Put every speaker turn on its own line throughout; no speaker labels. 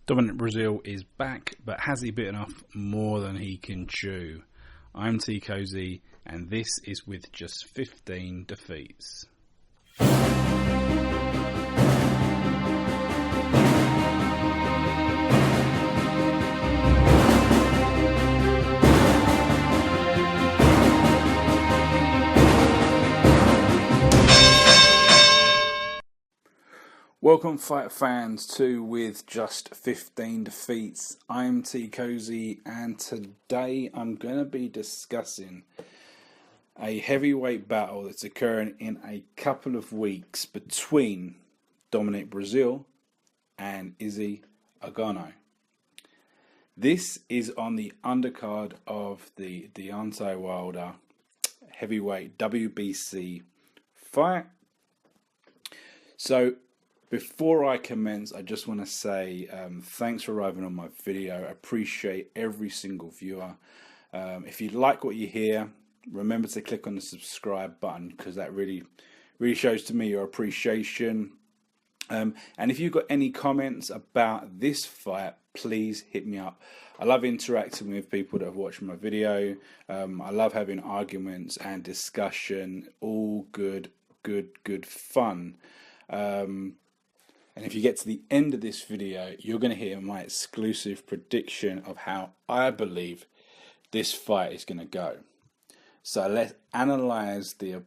Dominic Breazeale is back, but has he bitten off more than he can chew? I'm Teekosey, and this is with just 15 defeats. Welcome fight fans to With Just 15 Defeats. I'm Teekosey, and today I'm going to be discussing a heavyweight battle that's occurring in a couple of weeks between Dominic Breazeale and Izu Ugonoh. This is on the undercard of the Deontay Wilder heavyweight WBC fight. So before I commence, I just want to say thanks for arriving on my video. I appreciate every single viewer. If you like what you hear, remember to click on the subscribe button, because that really shows to me your appreciation. And if you've got any comments about this fight, please hit me up. I love interacting with people that have watched my video. I love having arguments and discussion. All good fun. And if you get to the end of this video, you're going to hear my exclusive prediction of how I believe this fight is going to go. So let's analyze the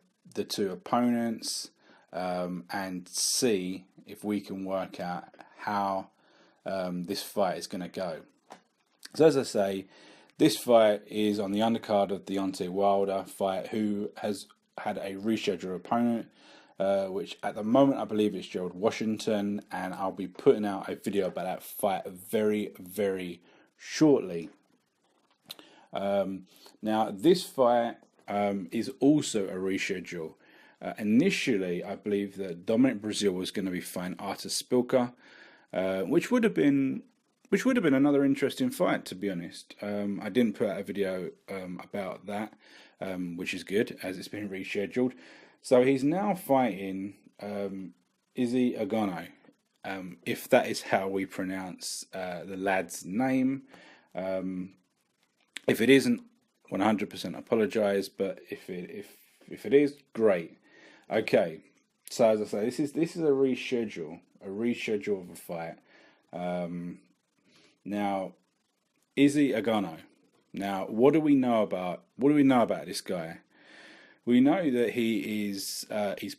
two opponents and see if we can work out how this fight is going to go. So as I say, this fight is on the undercard of the Deontay Wilder fight, who has had a rescheduled opponent, which at the moment I believe is Gerald Washington, and I'll be putting out a video about that fight very shortly. Now this fight is also a reschedule. Initially, I believe that Dominic Breazeale was going to be fighting Artur Szpilka, which would have been another interesting fight, to be honest. I didn't put out a video about that, which is good, as it's been rescheduled. So he's now fighting Izu Ugonoh, if that is how we pronounce the lad's name. If it isn't, 100% apologise, but if it is, great. Okay, so as I say, this is a reschedule of a fight. Now, Izu Ugonoh. Now, what do we know about this guy? We know that he's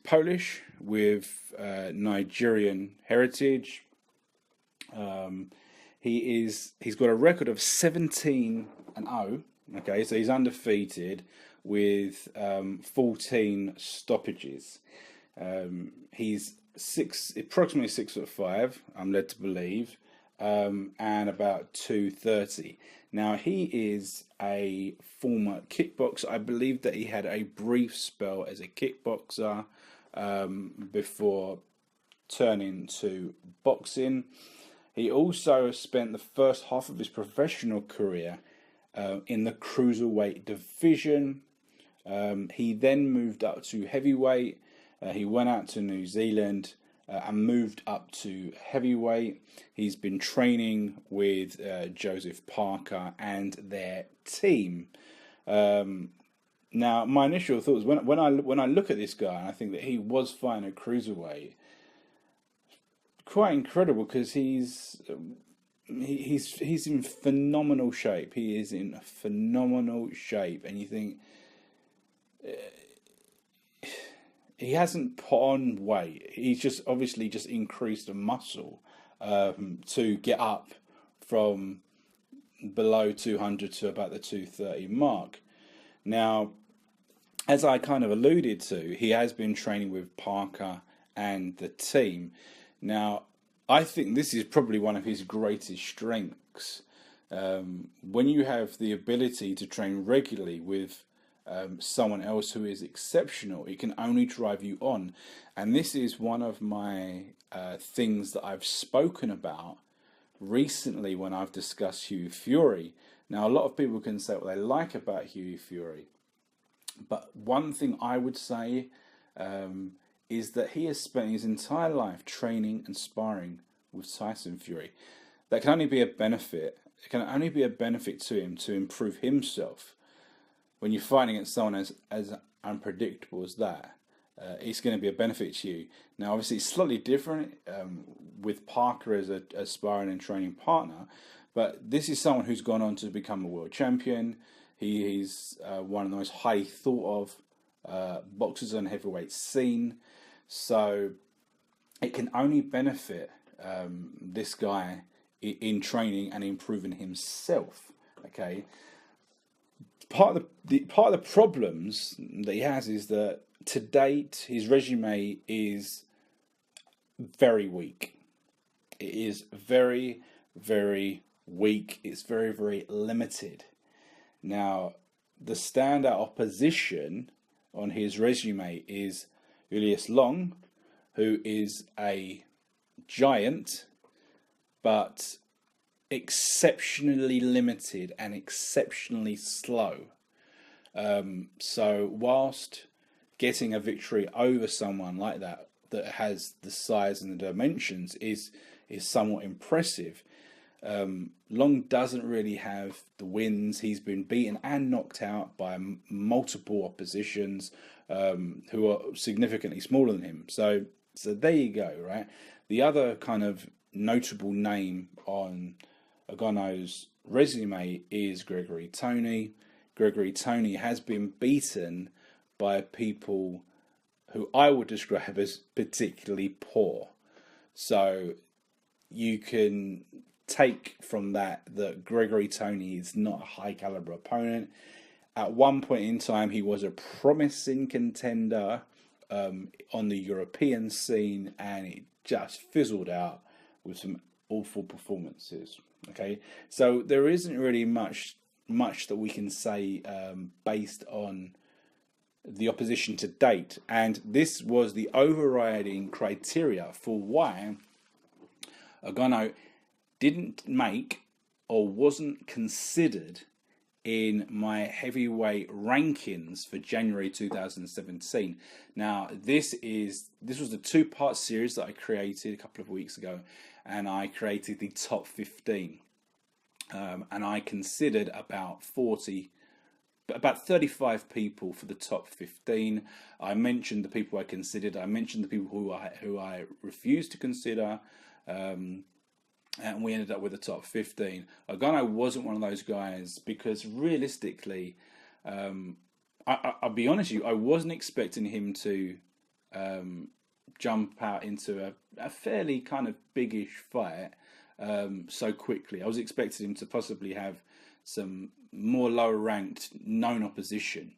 Polish with Nigerian heritage. He's got a record of 17-0. Okay, so he's undefeated with 14 stoppages. He's approximately 6'5", I'm led to believe, and about 230. Now, he is a former kickboxer. I believe that he had a brief spell as a kickboxer before turning to boxing. He also spent the first half of his professional career in the cruiserweight division. He then moved up to heavyweight. He went out to New Zealand and moved up to heavyweight. He's been training with Joseph Parker and their team. Now, my initial thoughts when I look at this guy, and I think that he was fighting at cruiserweight, quite incredible, because he's in phenomenal shape. He is in phenomenal shape, and you think he hasn't put on weight. He's just obviously just increased the muscle to get up from below 200 to about the 230 mark. Now, as I kind of alluded to, he has been training with Parker and the team. Now, I think this is probably one of his greatest strengths. When you have the ability to train regularly with someone else who is exceptional, it can only drive you on. And this is one of my things that I've spoken about recently when I've discussed Hughie Fury. Now, a lot of people can say what they like about Hughie Fury, but one thing I would say is that he has spent his entire life training and sparring with Tyson Fury. that can only be a benefit. It can only be a benefit to him to improve himself. When you're fighting against someone as unpredictable as that, it's going to be a benefit to you. Now, obviously, it's slightly different with Parker as a sparring and training partner, but this is someone who's gone on to become a world champion. He's one of the most highly thought of boxers on the heavyweight scene. So it can only benefit this guy in training and improving himself. Okay. Part of the problems that he has is that to date his resume is very weak. It is very, very weak. It's very, very limited. Now, the standout opposition on his resume is Julius Long, who is a giant, but exceptionally limited and exceptionally slow. So whilst getting a victory over someone like that has the size and the dimensions is somewhat impressive, Long doesn't really have the wins. He's been beaten and knocked out by multiple oppositions who are significantly smaller than him. So there you go, right? The other kind of notable name on Ogonoh's resume is Gregory Toney. Gregory Toney has been beaten by people who I would describe as particularly poor. So you can take from that Gregory Toney is not a high caliber opponent. At one point in time, he was a promising contender on the European scene, and it just fizzled out with some awful performances. Okay, so there isn't really much that we can say based on the opposition to date, and this was the overriding criteria for why Ogonoh didn't make or wasn't considered in my heavyweight rankings for January 2017. Now, this was the two-part series that I created a couple of weeks ago, and I created the top 15. And I considered about 35 people for the top 15. I mentioned the people I considered. I mentioned the people who I refused to consider. And we ended up with the top 15. Ogonoh wasn't one of those guys because realistically, I'll be honest with you, I wasn't expecting him to jump out into a fairly kind of biggish fight so quickly. I was expecting him to possibly have some more lower ranked known opposition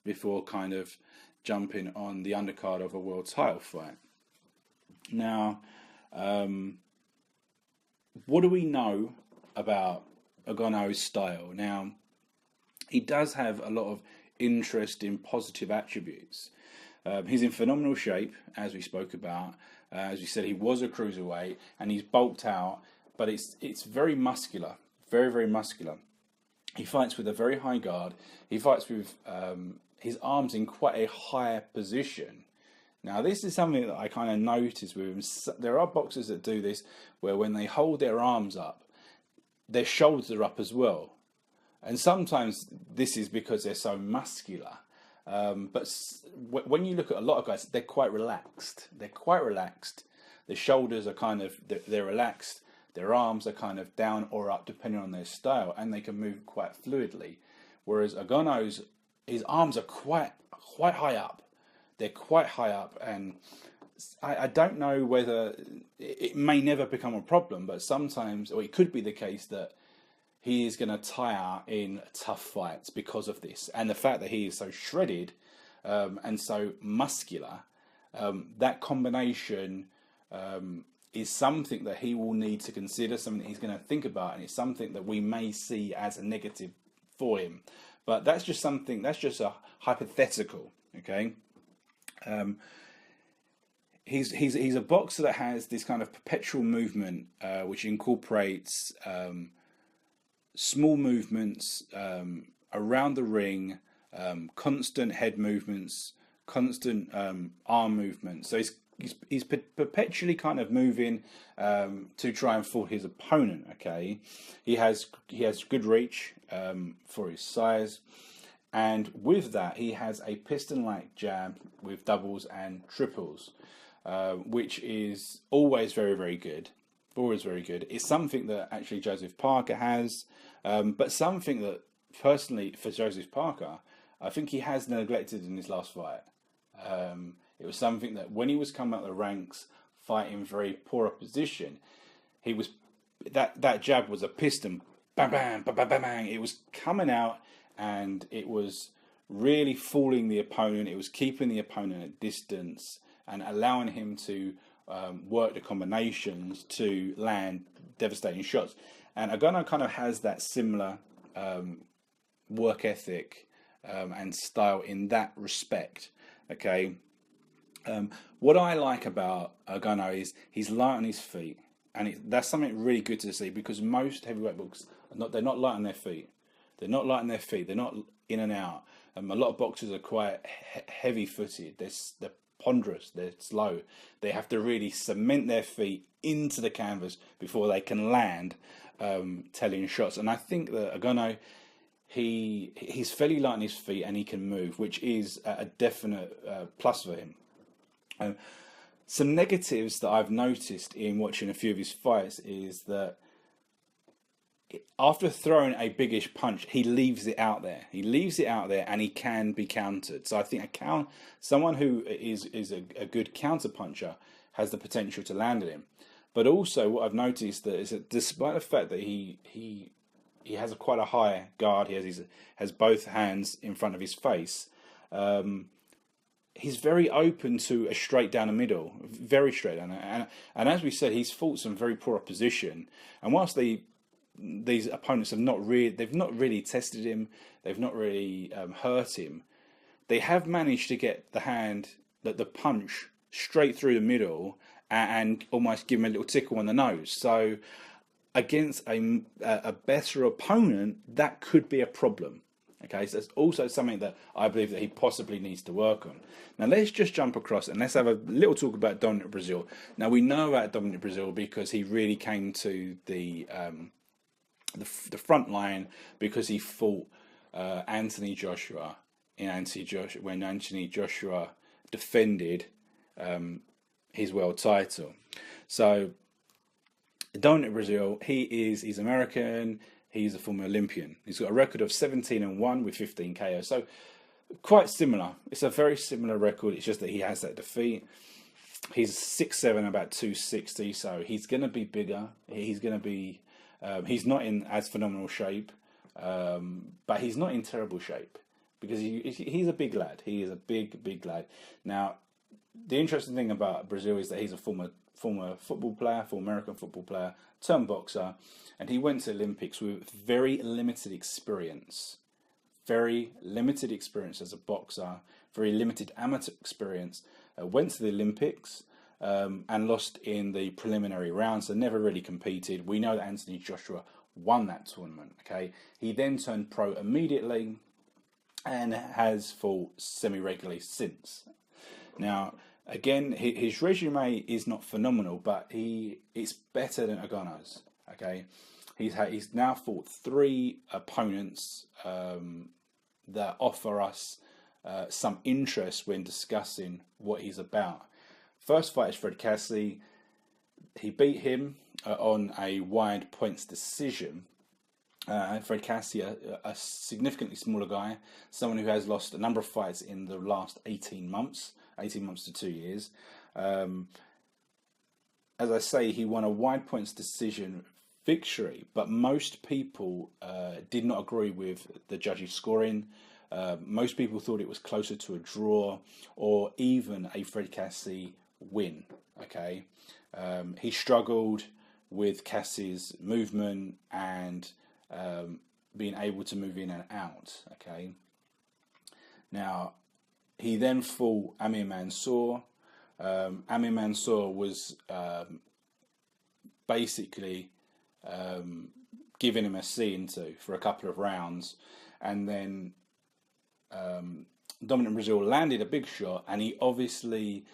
before kind of jumping on the undercard of a world title fight. Now, what do we know about Ogonoh's style? Now, he does have a lot of interesting positive attributes. He's in phenomenal shape, as we spoke about. As we said, he was a cruiserweight, and he's bulked out, but it's very muscular, very, very muscular. He fights with a very high guard. He fights with his arms in quite a high position. Now, this is something that I kind of noticed with him. There are boxers that do this, where when they hold their arms up, their shoulders are up as well. And sometimes this is because they're so muscular. But when you look at a lot of guys, they're quite relaxed. They're quite relaxed. Their shoulders are kind of, they're relaxed. Their arms are kind of down or up, depending on their style, and they can move quite fluidly. Whereas Ogonoh's, his arms are quite high up. They're quite high up, and I don't know whether it may never become a problem, but sometimes, or it could be the case that he is going to tire in tough fights because of this. And the fact that he is so shredded and so muscular, that combination is something that he will need to consider, something that he's going to think about, and it's something that we may see as a negative for him. But that's just something, that's just a hypothetical, okay? He's a boxer that has this kind of perpetual movement, which incorporates small movements around the ring, constant head movements, constant arm movements. So he's perpetually kind of moving to try and fool his opponent. Okay, he has good reach for his size, and with that he has a piston-like jab with doubles and triples, which is always very, very good. Always very good. It's something that actually Joseph Parker has, but something that personally for Joseph Parker, I think he has neglected in his last fight. It was something that when he was coming up the ranks, fighting very poor opposition, he was that jab was a piston, bang, bang, bang, bang, bang, bang. It was coming out, and it was really fooling the opponent. It was keeping the opponent at distance and allowing him to work the combinations to land devastating shots. And Ogonoh kind of has that similar work ethic and style in that respect. Okay. What I like about Ogonoh is he's light on his feet, and that's something really good to see, because most heavyweight boxers they're not light on their feet. They're not light on their feet. They're not in and out. A lot of boxers are quite heavy-footed. They're ponderous. They're slow. They have to really cement their feet into the canvas before they can land telling shots. And I think that Ogonoh, he's fairly light on his feet and he can move, which is a definite plus for him. Some negatives that I've noticed in watching a few of his fights is that after throwing a biggish punch, he leaves it out there. He leaves it out there, and he can be countered. So I think someone who is a good counter puncher has the potential to land at him. But also, what I've noticed that is that despite the fact that he has quite a high guard, he has both hands in front of his face. He's very open to a straight down the middle, very straight down. And as we said, he's fought some very poor opposition. And whilst these opponents they've not really tested him, they've not really hurt him, they have managed to get the punch straight through the middle and almost give him a little tickle on the nose. So against a better opponent, that could be a problem. Okay, so it's also something that I believe that he possibly needs to work on. Now let's just jump across and let's have a little talk about Dominic Breazeale. Now we know about Dominic Breazeale because he really came to the front line because he fought Anthony Joshua when Anthony Joshua defended his world title. So Dominic Breazeale, he's American. He's a former Olympian. He's got a record of 17-1 with 15 KO. So quite similar. It's a very similar record. It's just that he has that defeat. He's 6'7", about 260. So he's going to be bigger. He's going to be. He's not in as phenomenal shape, but he's not in terrible shape because he's a big lad. He is a big lad. Now, the interesting thing about Breazeale is that he's a former football player, former American football player, turned boxer, and he went to the Olympics with very limited experience. Very limited experience as a boxer, very limited amateur experience. Went to the Olympics and lost in the preliminary round, so never really competed. We know that Anthony Joshua won that tournament. Okay, he then turned pro immediately and has fought semi-regularly since. Now, again, his resume is not phenomenal, but it's better than Ogonoh's. Okay, he's now fought 3 opponents that offer us some interest when discussing what he's about. First fight is Fred Kassi. He beat him on a wide points decision. Fred Kassi, a significantly smaller guy, someone who has lost a number of fights in the last 18 months to 2 years. As I say, he won a wide points decision victory, but most people did not agree with the judges' scoring. Most people thought it was closer to a draw or even a Fred Kassi win. Okay, he struggled with Cassie's movement and being able to move in and out. Okay, now he then fought Amir Mansour. Amir Mansour was basically giving him a C into for a couple of rounds, and then Dominic Breazeale landed a big shot, and he obviously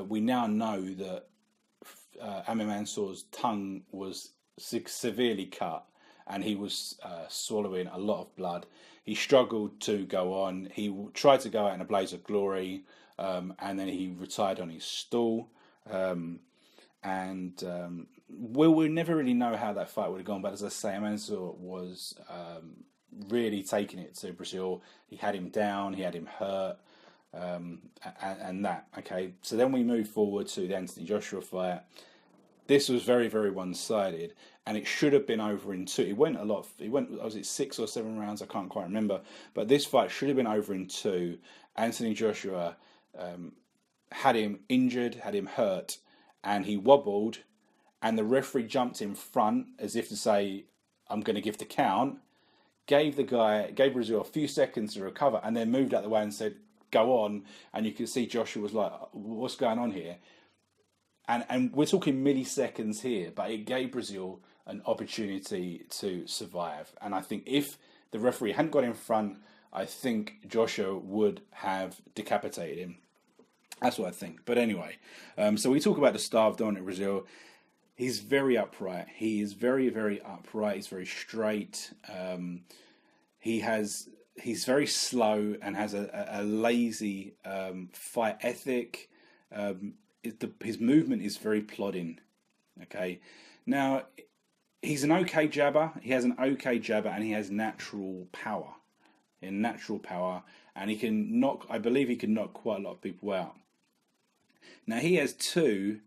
we now know that Amir Mansour's tongue was severely cut, and he was swallowing a lot of blood. He struggled to go on. He tried to go out in a blaze of glory, and then he retired on his stool. We'll never really know how that fight would have gone. But as I say, Mansour was really taking it to Breazeale. He had him down. He had him hurt. And that, okay. So then we move forward to the Anthony Joshua fight. This was very, very one-sided, and it should have been over in two. It went, was it 6 or 7 rounds? I can't quite remember. But this fight should have been over in two. Anthony Joshua had him injured, had him hurt, and he wobbled, and the referee jumped in front as if to say, I'm going to give the count, gave Breazeale a few seconds to recover, and then moved out the way and said, go on. And you could see Joshua was like, what's going on here? And we're talking milliseconds here, but it gave Breazeale an opportunity to survive. And I think if the referee hadn't got in front, I think Joshua would have decapitated him. That's what I think. But anyway, so we talk about the star of Dominic Breazeale. He's very upright. He is very, very upright. He's very straight. He's very slow and has a lazy fight ethic. His movement is very plodding. Okay, now he's an okay jabber. He has an okay jabber, and he has natural power. And he can knock. I believe he can knock quite a lot of people out. Now he has two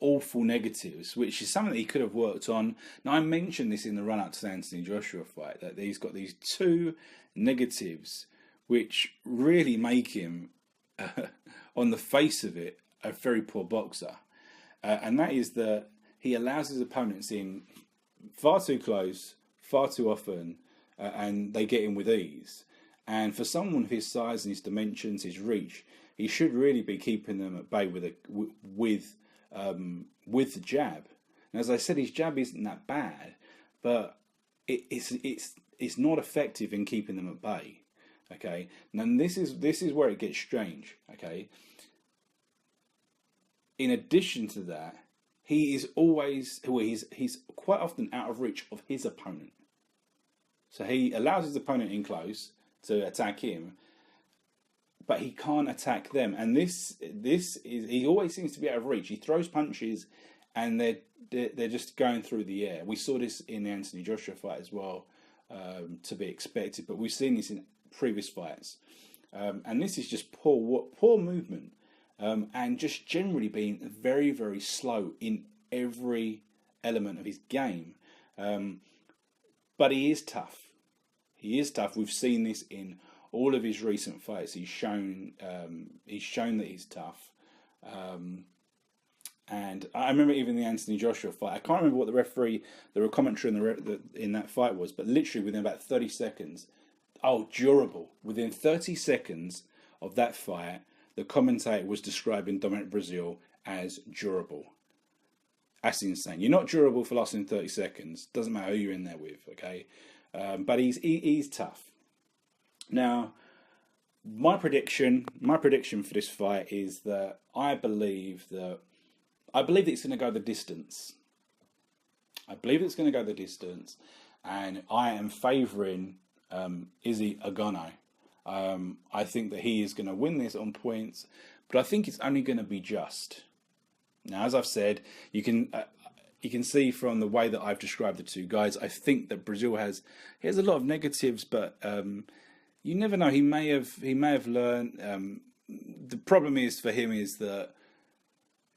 awful negatives, which is something that he could have worked on. Now I mentioned this in the run-up to the Anthony Joshua fight, that he's got these two negatives which really make him, on the face of it, a very poor boxer. And that is that he allows his opponents in far too close, far too often, and they get in with ease. And for someone of his size and his dimensions, his reach, he should really be keeping them at bay with the jab. And as I said, his jab isn't that bad, but it's not effective in keeping them at bay. Okay, now this is where it gets strange. Okay, in addition to that, he's quite often out of reach of his opponent. So he allows his opponent in close to attack him, but he can't attack them. And he always seems to be out of reach. He throws punches, and they're just going through the air. We saw this in the Anthony Joshua fight as well, to be expected. But we've seen this in previous fights, and this is just poor movement, and just generally being very, very slow in every element of his game. But he is tough. We've seen this in all of his recent fights. He's shown that he's tough. And I remember even the Anthony Joshua fight. I can't remember what the commentary in that fight was, but literally within about 30 seconds, durable. Within 30 seconds of that fight, the commentator was describing Dominic Breazeale as durable. That's insane. You're not durable for lasting 30 seconds. Doesn't matter who you're in there with, okay? But he's tough. Now, my prediction for this fight is that I believe that it's going to go the distance. And I am favouring Izu Ugonoh. I think that he is going to win this on points, but I think it's only going to be just. Now, as I've said, you can see from the way that I've described the two guys, I think that Breazeale has a lot of negatives, but you never know. He may have learned. The problem is for him is that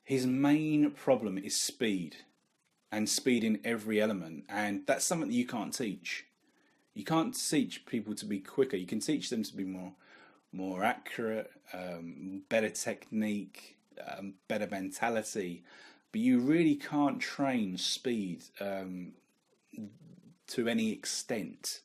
his main problem is speed, and speed in every element, and that's something that you can't teach. You can't teach people to be quicker. You can teach them to be more accurate, better technique, better mentality, but you really can't train speed to any extent.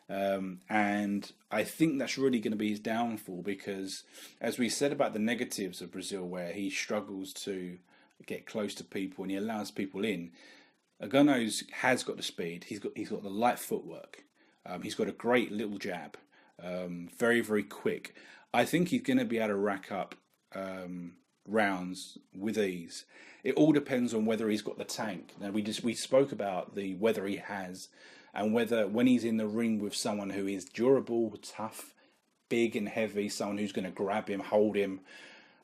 And I think that's really going to be his downfall, because as we said about the negatives of Breazeale, where he struggles to get close to people and he allows people in, Ugonoh has got the speed. He's got the light footwork. He's got a great little jab, very, very quick. I think he's going to be able to rack up rounds with ease. It all depends on whether he's got the tank. Now we spoke about whether he has, and whether when he's in the ring with someone who is durable, tough, big and heavy, someone who's going to grab him, hold him,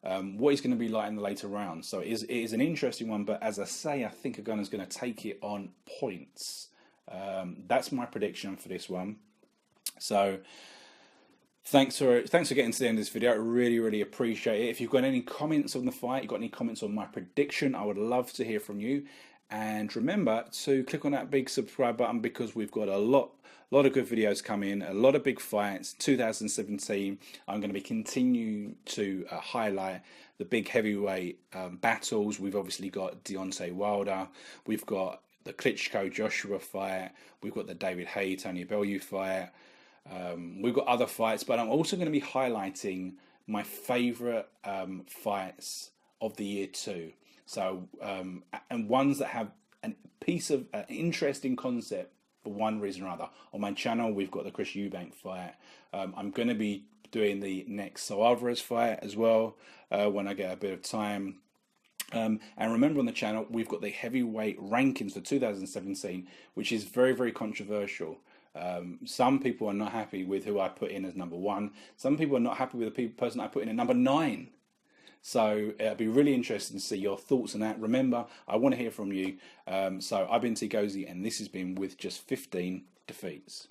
what he's going to be like in the later rounds. So it is an interesting one, but as I say, I think Ogonoh's going to take it on points. That's my prediction for this one. So thanks for getting to the end of this video. I really appreciate it. If you've got any comments on the fight, you've got any comments on my prediction, I would love to hear from you. And remember to click on that big subscribe button, because we've got a lot of good videos coming, a lot of big fights. 2017, I'm going to be continuing to highlight the big heavyweight battles. We've obviously got Deontay Wilder, we've got the Klitschko Joshua fight, we've got the David Haye Tony Bellew fight, we've got other fights, but I'm also going to be highlighting my favourite fights of the year too. So, and ones that have a piece of interesting concept for one reason or other. On my channel, we've got the Chris Eubank fight. I'm going to be doing the next Alvarez fight as well when I get a bit of time. And remember, on the channel, we've got the heavyweight rankings for 2017, which is very controversial. Some people are not happy with who I put in as number 1. Some people are not happy with the person I put in at number 9. So it'll be really interesting to see your thoughts on that. Remember, I want to hear from you. So I've been Teekosey, and this has been With Just 15 Defeats.